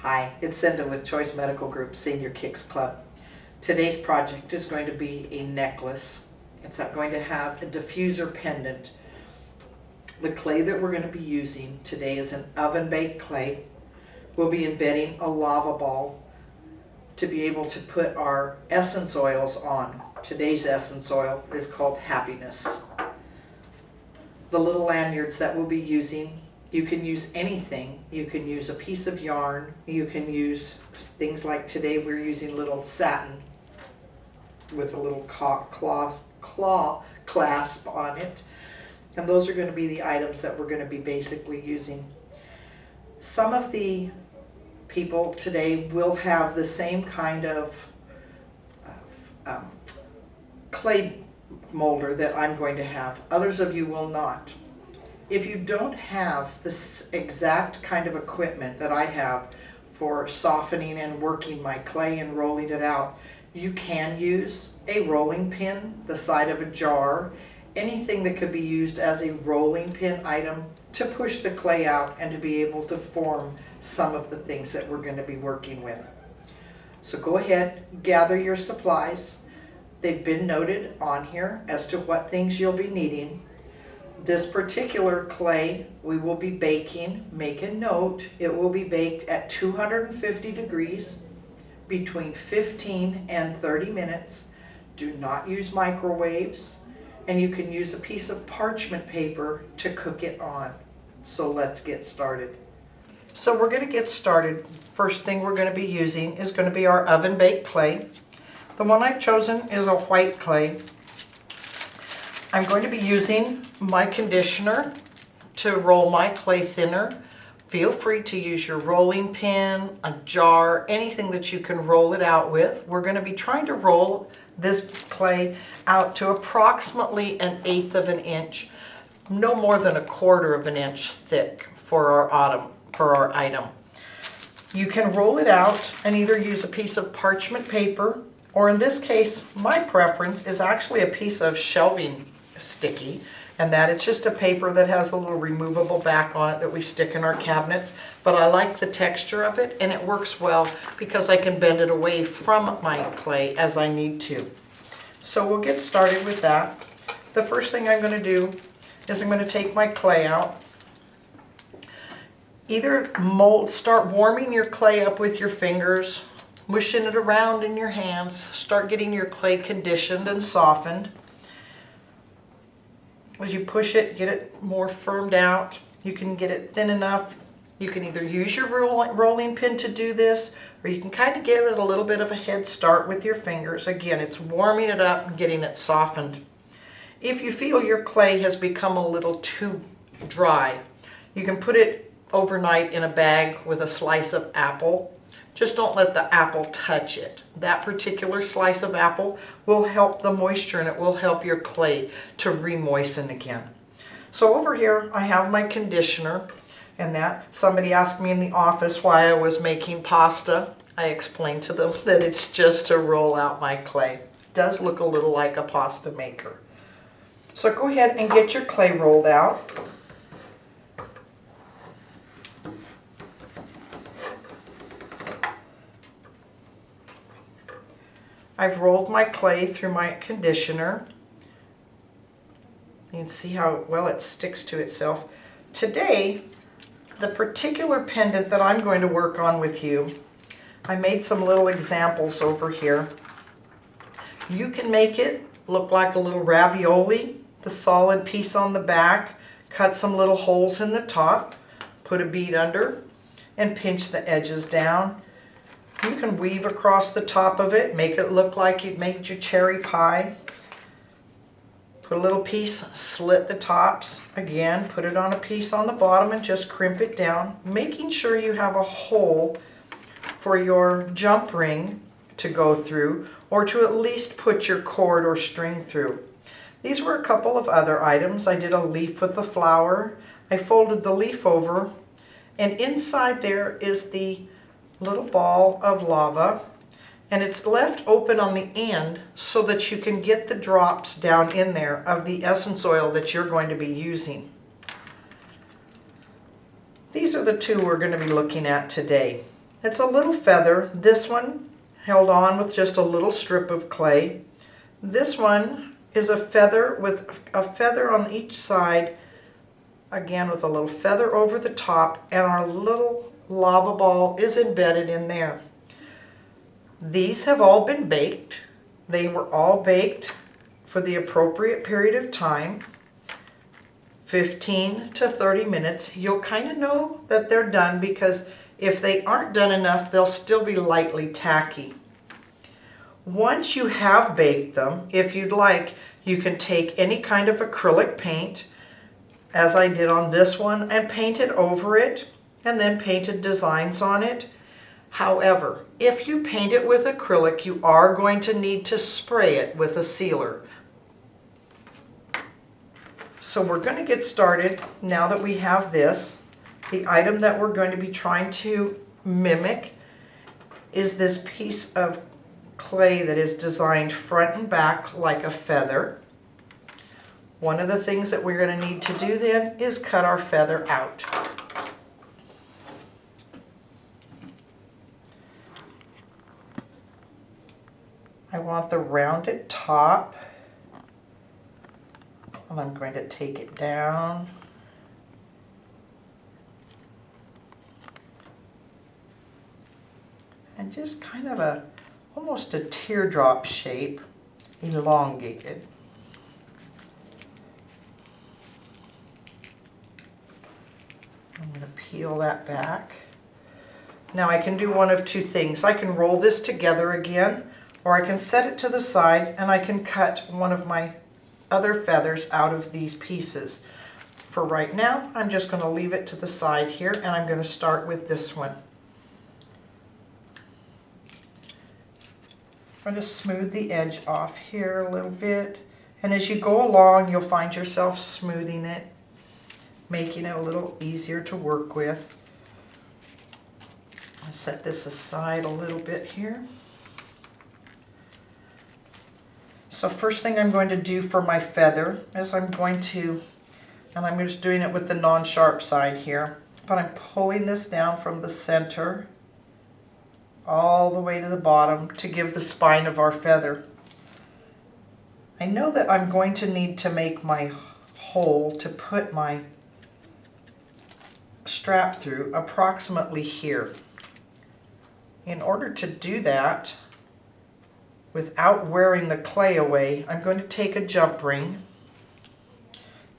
Hi, it's Cynda with Choice Medical Group Senior Kicks Club. Today's project is going to be a necklace. It's going to have a diffuser pendant. The clay that we're going to be using today is an oven-baked clay. We'll be embedding a lava ball to be able to put our essence oils on. Today's essence oil is called Happiness. The little lanyards that we'll be using, you can use anything. You can use a piece of yarn. You can use things like today we're using little satin with a little claw clasp on it. And those are going to be the items that we're going to be basically using. Some of the people today will have the same kind of clay molder that I'm going to have. Others of you will not. If you don't have this exact kind of equipment that I have for softening and working my clay and rolling it out, you can use a rolling pin, the side of a jar, anything that could be used as a rolling pin item to push the clay out and to be able to form some of the things that we're going to be working with. So go ahead, gather your supplies. They've been noted on here as to what things you'll be needing. This particular clay we will be baking, make a note, it will be baked at 250 degrees between 15 and 30 minutes. Do not use microwaves, and you can use a piece of parchment paper to cook it on. So let's get started. So we're going to get started. First thing we're going to be using is going to be our oven baked clay. The one I've chosen is a white clay. I'm going to be using my conditioner to roll my clay thinner. Feel free to use your rolling pin, a jar, anything that you can roll it out with. We're going to be trying to roll this clay out to approximately 1/8 of an inch, no more than 1/4 of an inch thick for our item. You can roll it out and either use a piece of parchment paper, or in this case, my preference is actually a piece of shelving sticky, and that it's just a paper that has a little removable back on it that we stick in our cabinets. But I like the texture of it, and it works well because I can bend it away from my clay as I need to. So we'll get started with that. The first thing I'm going to do is I'm going to take my clay out. Either start warming your clay up with your fingers, mushing it around in your hands, start getting your clay conditioned and softened. As you push it, get it more firmed out. You can get it thin enough. You can either use your rolling pin to do this, or you can kind of give it a little bit of a head start with your fingers. Again, it's warming it up and getting it softened. If you feel your clay has become a little too dry, you can put it overnight in a bag with a slice of apple. Just don't let the apple touch it. That particular slice of apple will help the moisture, and it will help your clay to re-moisten again. So over here I have my conditioner, and that somebody asked me in the office why I was making pasta. I explained to them that it's just to roll out my clay. It does look a little like a pasta maker. So go ahead and get your clay rolled out. I've rolled my clay through my conditioner. You can see how well it sticks to itself. Today, the particular pendant that I'm going to work on with you, I made some little examples over here. You can make it look like a little ravioli, the solid piece on the back, cut some little holes in the top, put a bead under, and pinch the edges down. You can weave across the top of it, make it look like you'd made your cherry pie. Put a little piece, slit the tops. Again, put it on a piece on the bottom and just crimp it down, making sure you have a hole for your jump ring to go through, or to at least put your cord or string through. These were a couple of other items. I did a leaf with a flower. I folded the leaf over, and inside there is the little ball of lava, and it's left open on the end so that you can get the drops down in there of the essence oil that you're going to be using. These are the two we're going to be looking at today. It's a little feather. This one held on with just a little strip of clay. This one is a feather with a feather on each side, again with a little feather over the top, and our little lava ball is embedded in there. These have all been baked. They were all baked for the appropriate period of time, 15 to 30 minutes. You'll kind of know that they're done because if they aren't done enough, they'll still be lightly tacky. Once you have baked them, if you'd like, you can take any kind of acrylic paint, as I did on this one, and paint it over it, and then painted designs on it. However, if you paint it with acrylic, you are going to need to spray it with a sealer. So we're going to get started now that we have this. The item that we're going to be trying to mimic is this piece of clay that is designed front and back like a feather. One of the things that we're going to need to do then is cut our feather out. I want the rounded top, and I'm going to take it down. And just kind of almost a teardrop shape, elongated. I'm going to peel that back. Now I can do one of two things. I can roll this together again, or I can set it to the side and I can cut one of my other feathers out of these pieces. For right now, I'm just going to leave it to the side here, and I'm going to start with this one. I'm going to smooth the edge off here a little bit, and as you go along, you'll find yourself smoothing it, making it a little easier to work with. I'll set this aside a little bit here. So first thing I'm going to do for my feather is I'm going to, and I'm just doing it with the non-sharp side here, but I'm pulling this down from the center all the way to the bottom to give the spine of our feather. I know that I'm going to need to make my hole to put my strap through approximately here. In order to do that, without wearing the clay away, I'm going to take a jump ring.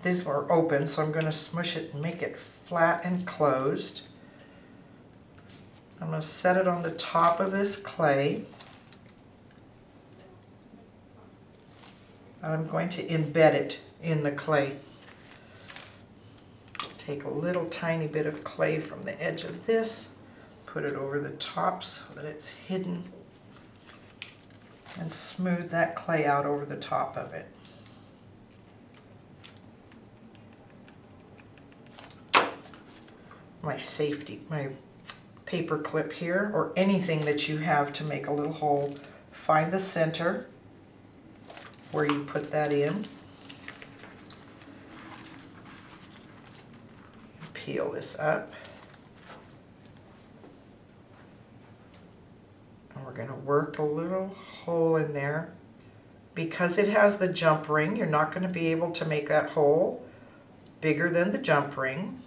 These are open, so I'm going to smush it and make it flat and closed. I'm going to set it on the top of this clay. And I'm going to embed it in the clay. Take a little tiny bit of clay from the edge of this, put it over the top so that it's hidden, and smooth that clay out over the top of it. My paper clip here, or anything that you have to make a little hole. Find the center where you put that in. Peel this up. And we're going to work a little hole in there. Because it has the jump ring, you're not going to be able to make that hole bigger than the jump ring.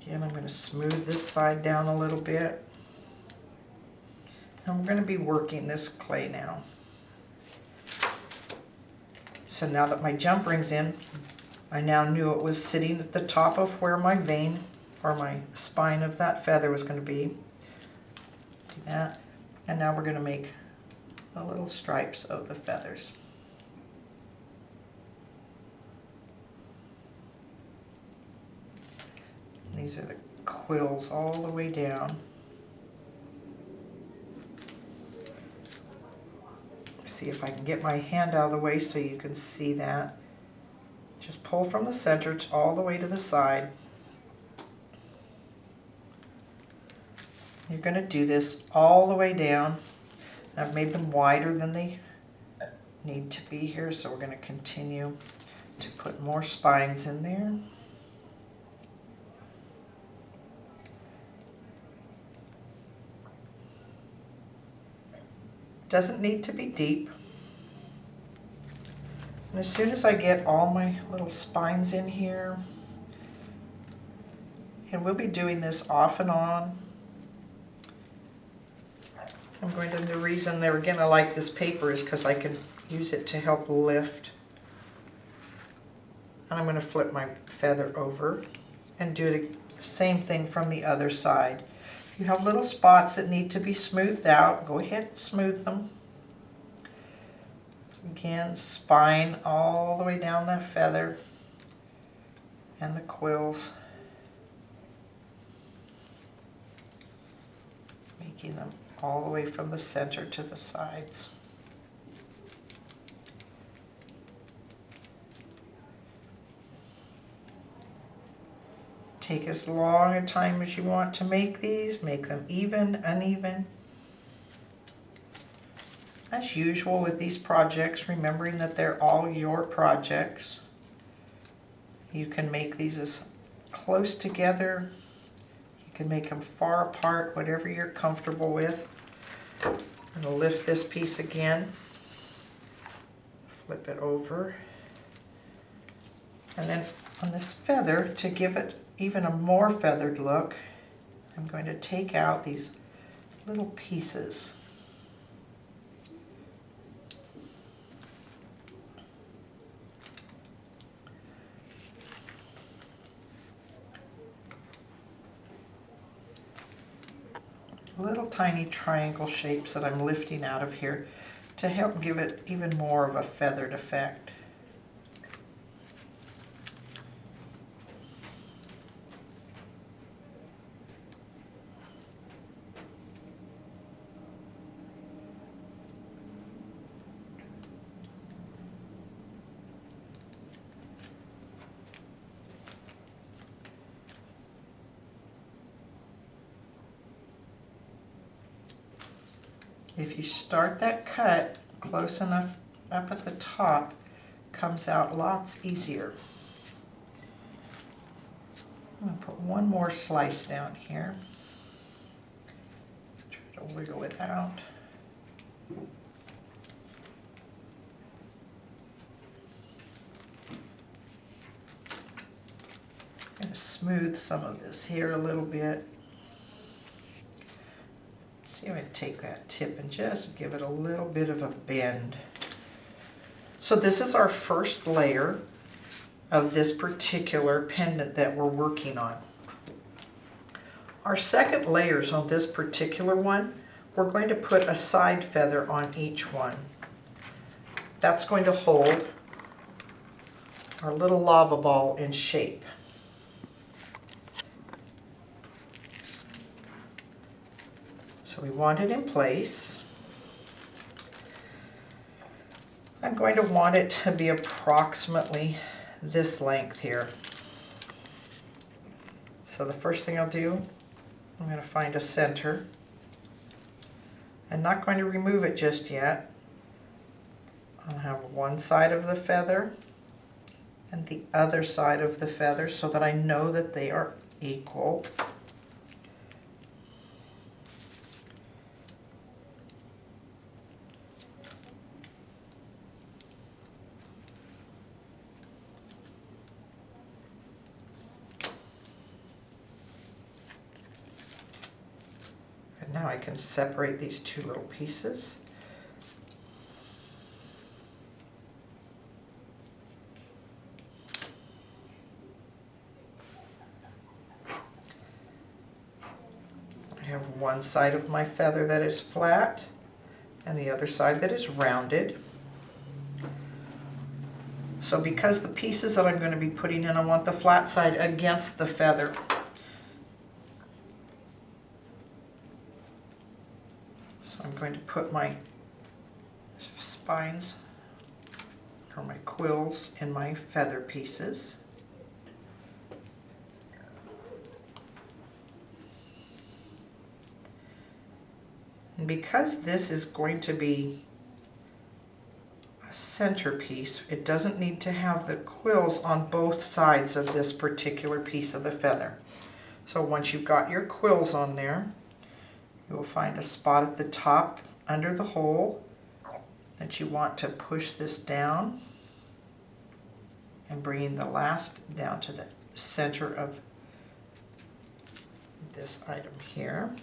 Again, I'm going to smooth this side down a little bit. And we're going to be working this clay now. So now that my jump ring's in, I now knew it was sitting at the top of where my vein or my spine of that feather was going to be. Do that. And now we're going to make the little stripes of the feathers. These are the quills all the way down. See if I can get my hand out of the way so you can see that. Just pull from the center all the way to the side. You're going to do this all the way down. I've made them wider than they need to be here, so we're going to continue to put more spines in there. Doesn't need to be deep. And as soon as I get all my little spines in here, and we'll be doing this off and on. The reason they're gonna like this paper is because I can use it to help lift. And I'm gonna flip my feather over and do the same thing from the other side. If you have little spots that need to be smoothed out, go ahead and smooth them. Again, spine all the way down that feather and the quills, making them all the way from the center to the sides. Take as long a time as you want to make these, make them even, uneven. As usual with these projects, remembering that they're all your projects. You can make these as close together. You can make them far apart, whatever you're comfortable with. I'm going to lift this piece again. Flip it over. And then on this feather, to give it even a more feathered look, I'm going to take out these little pieces. Little tiny triangle shapes that I'm lifting out of here to help give it even more of a feathered effect. If you start that cut close enough up at the top, it comes out lots easier. I'm going to put one more slice down here. Try to wiggle it out. I'm going to smooth some of this here a little bit. See, I'm going to take that tip and just give it a little bit of a bend. So this is our first layer of this particular pendant that we're working on. Our second layers on this particular one, we're going to put a side feather on each one. That's going to hold our little lava ball in shape. So we want it in place. I'm going to want it to be approximately this length here. So the first thing I'll do, I'm going to find a center. I'm not going to remove it just yet. I'll have one side of the feather and the other side of the feather so that I know that they are equal. Now I can separate these two little pieces. I have one side of my feather that is flat and the other side that is rounded. So because the pieces that I'm going to be putting in, I want the flat side against the feather. I'm going to put my spines or my quills in my feather pieces. And because this is going to be a centerpiece, it doesn't need to have the quills on both sides of this particular piece of the feather. So once you've got your quills on there, you will find a spot at the top under the hole that you want to push this down and bringing the last down to the center of this item here.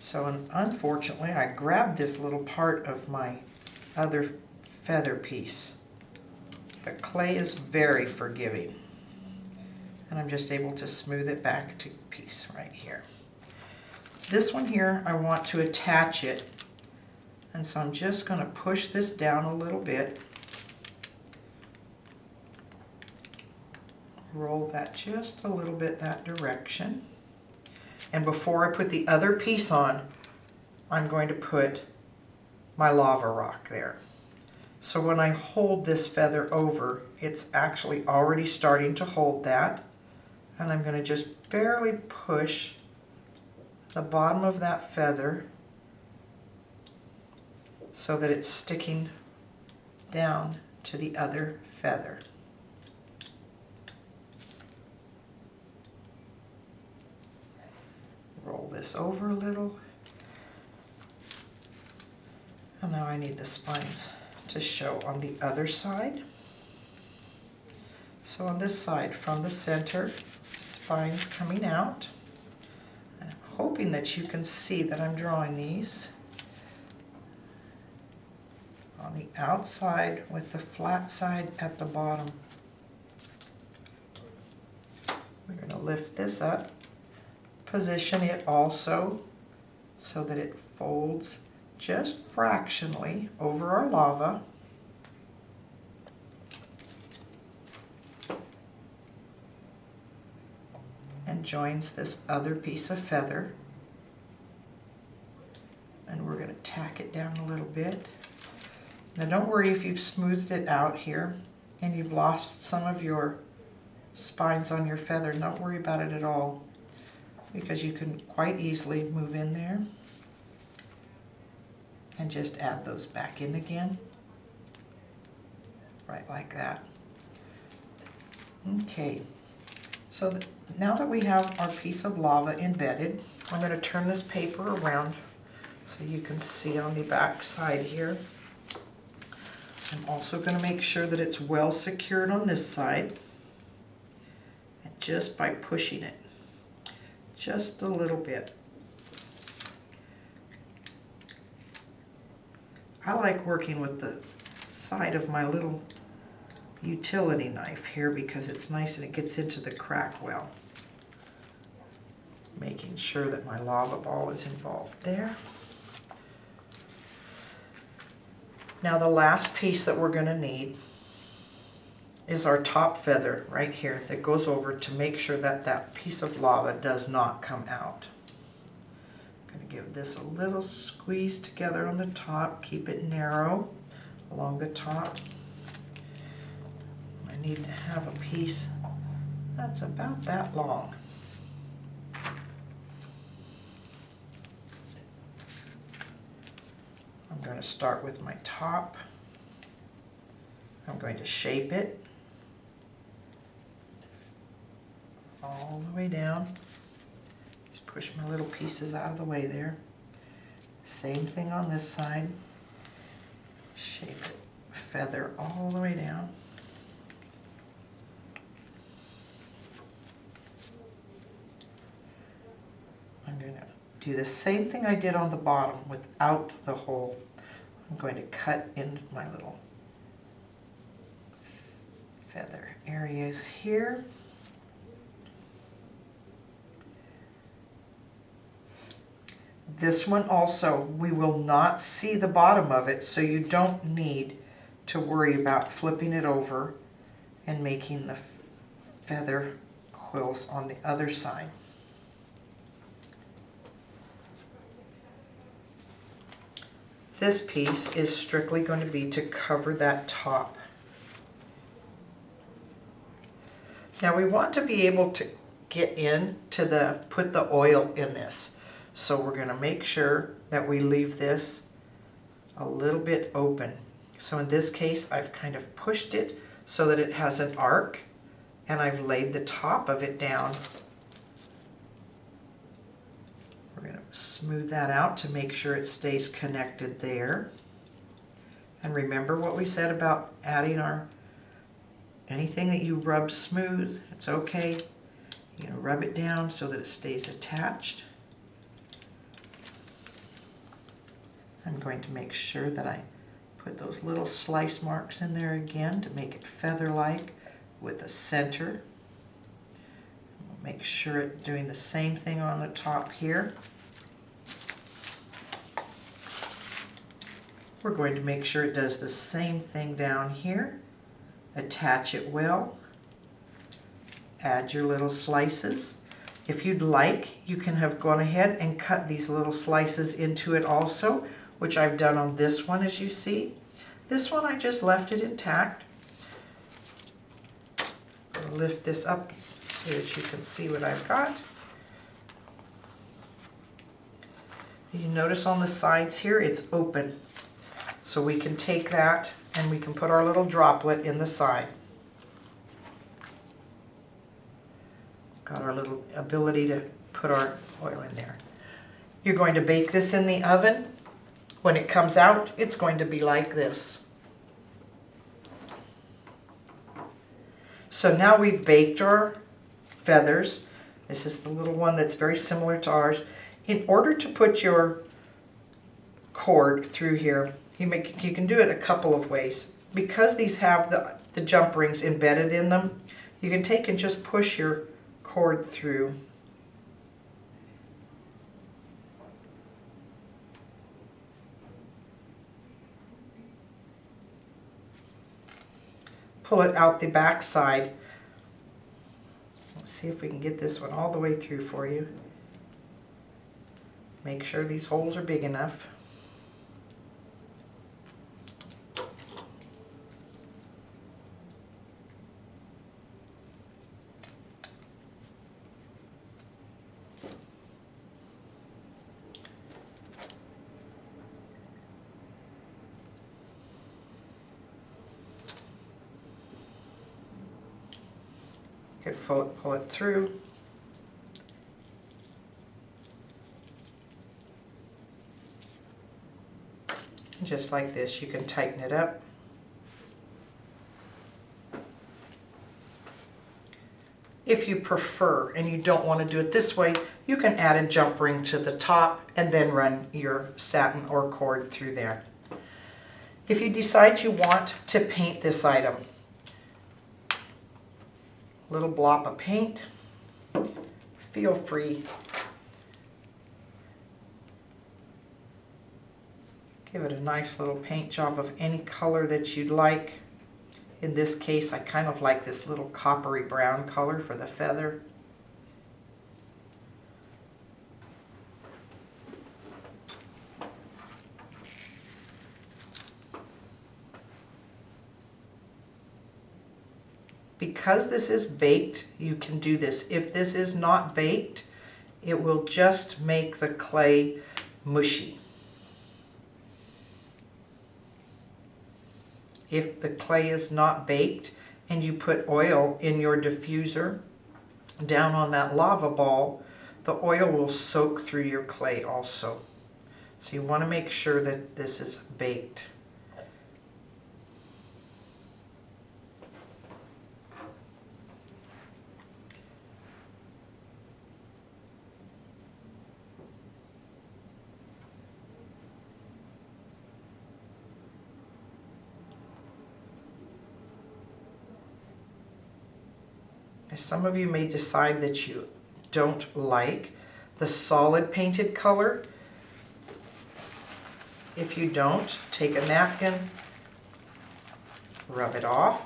So unfortunately, I grabbed this little part of my other feather piece. But clay is very forgiving. And I'm just able to smooth it back to piece right here. This one here, I want to attach it. And so I'm just going to push this down a little bit. Roll that just a little bit that direction. And before I put the other piece on, I'm going to put my lava rock there. So when I hold this feather over, it's actually already starting to hold that. And I'm going to just barely push the bottom of that feather so that it's sticking down to the other feather. Roll this over a little. And now I need the spines to show on the other side. So on this side, from the center, spines coming out. I'm hoping that you can see that I'm drawing these on the outside with the flat side at the bottom. We're going to lift this up, position it also so that it folds just fractionally over our lava. And joins this other piece of feather. And we're going to tack it down a little bit. Now don't worry if you've smoothed it out here and you've lost some of your spines on your feather. Don't worry about it at all, because you can quite easily move in there and just add those back in again, right like that. Okay, so now that we have our piece of lava embedded, I'm going to turn this paper around so you can see on the back side here. I'm also going to make sure that it's well secured on this side, and just by pushing it just a little bit. I like working with the side of my little utility knife here because it's nice and it gets into the crack well. Making sure that my lava ball is involved there. Now the last piece that we're going to need is our top feather right here that goes over to make sure that that piece of lava does not come out. I'm going to give this a little squeeze together on the top, keep it narrow along the top. I need to have a piece that's about that long. I'm going to start with my top. I'm going to shape it all the way down. Just push my little pieces out of the way there. Same thing on this side. Shape it, feather all the way down. I'm going to do the same thing I did on the bottom without the hole. I'm going to cut in my little feather areas here. This one also, we will not see the bottom of it, so you don't need to worry about flipping it over and making the feather quills on the other side. This piece is strictly going to be to cover that top. Now we want to be able to get in to put the oil in this. So we're going to make sure that we leave this a little bit open. So in this case, I've kind of pushed it so that it has an arc, and I've laid the top of it down smooth that out to make sure it stays connected there. And remember what we said about adding anything that you rub smooth, it's okay. You're gonna rub it down so that it stays attached. I'm going to make sure that I put those little slice marks in there again to make it feather-like with a center. Make sure it's doing the same thing on the top here. We're going to make sure it does the same thing down here. Attach it well. Add your little slices. If you'd like, you can have gone ahead and cut these little slices into it also, which I've done on this one, as you see. This one I just left it intact. I'll lift this up so that you can see what I've got. You notice on the sides here it's open. So we can take that and we can put our little droplet in the side. Got our little ability to put our oil in there. You're going to bake this in the oven. When it comes out, it's going to be like this. So now we've baked our feathers. This is the little one that's very similar to ours. In order to put your cord through here, you can do it a couple of ways. Because these have the jump rings embedded in them, you can take and just push your cord through. Pull it out the back side. Let's see if we can get this one all the way through for you. Make sure these holes are big enough. You could pull it through. Just like this, you can tighten it up. If you prefer and you don't want to do it this way, you can add a jump ring to the top and then run your satin or cord through there. If you decide you want to paint this item, little blob of paint, feel free. Give it a nice little paint job of any color that you'd like. In this case, I kind of like this little coppery brown color for the feather. Because this is baked, you can do this. If this is not baked, it will just make the clay mushy. If the clay is not baked and you put oil in your diffuser down on that lava ball, the oil will soak through your clay also. So you want to make sure that this is baked. Some of you may decide that you don't like the solid painted color. If you don't, take a napkin, rub it off.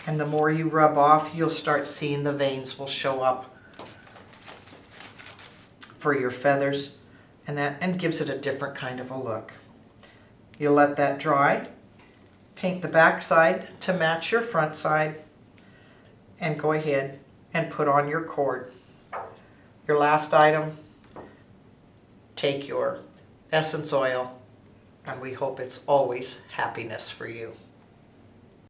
And the more you rub off, you'll start seeing the veins will show up for your feathers, and gives it a different kind of a look. You'll let that dry, paint the back side to match your front side, and go ahead and put on your cord. Your last item, take your essence oil, and we hope it's always happiness for you.